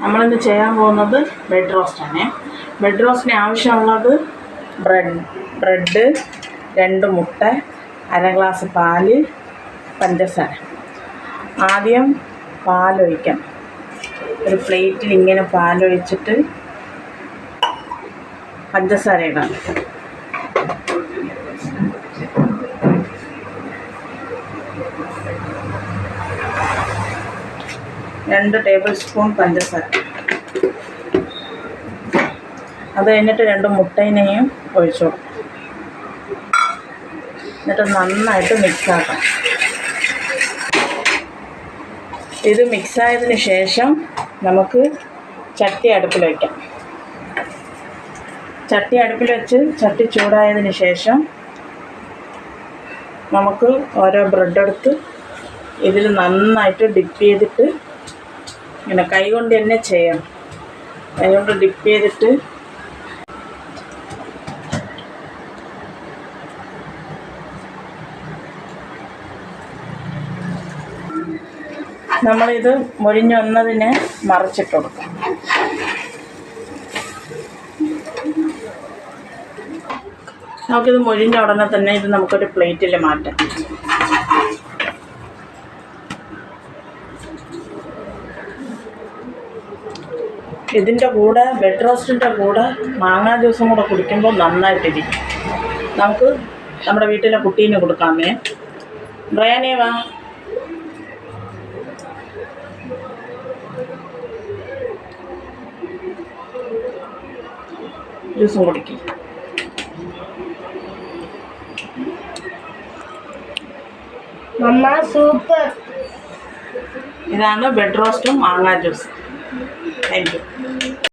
നമ്മളിന്ന് ചെയ്യാൻ പോകുന്നത് ബ്രെഡ് റോസ്റ്റാണ്. ബ്രെഡ് റോസ്റ്റിന് ആവശ്യമുള്ളത് ബ്രെഡ്, 2 മുട്ട, അര ഗ്ലാസ് പാല്, പഞ്ചസാര. ആദ്യം പാലൊഴിക്കണം. ഒരു പ്ലേറ്റിൽ ഇങ്ങനെ പാലൊഴിച്ചിട്ട് പഞ്ചസാര ഇടണം. രണ്ട് ടേബിൾ സ്പൂൺ പഞ്ചസാര. അത് കഴിഞ്ഞിട്ട് 2 മുട്ടയിനെയും ഒഴിച്ചു കൊടുക്കും. എന്നിട്ട് നന്നായിട്ട് മിക്സാക്കാം. ഇത് മിക്സായതിന് ശേഷം നമുക്ക് ചട്ടി അടുപ്പിൽ വയ്ക്കാം. ചട്ടി അടുപ്പിൽ വെച്ച് ചട്ടി ചൂടായതിന് ശേഷം നമുക്ക് ഓരോ ബ്രെഡ് എടുത്ത് ഇതിൽ നന്നായിട്ട് ഡിപ്പ് ചെയ്തിട്ട് ഇങ്ങനെ കൈ കൊണ്ട് തന്നെ ചെയ്യണം. കൈ കൊണ്ട് ഡിപ്പ് ചെയ്തിട്ട് നമ്മളിത് മൊരിഞ്ഞ് വന്നതിനെ മറിച്ചിട്ട് കൊടുക്കാം. നമുക്കിത് മൊരിഞ്ഞ ഉടനെ തന്നെ ഇത് നമുക്കൊരു പ്ലേറ്റിൽ മാറ്റാം. ഇതിൻ്റെ കൂടെ ബ്രെഡ് റോസ്റ്റിൻ്റെ കൂടെ മാങ്ങാ ജ്യൂസും കൂടെ കുടിക്കുമ്പോൾ നന്നായിട്ടിരിക്കും. നമുക്ക് നമ്മുടെ വീട്ടിലെ കുട്ടീനെ കൊടുക്കാമേ. ബ്രയാനേ വാ. ജ്യൂസും കുടിക്കും. സൂപ്പർ. ഇതാണ് ബ്രെഡ് റോസ്റ്റും മാങ്ങാ ജ്യൂസും. Thank you.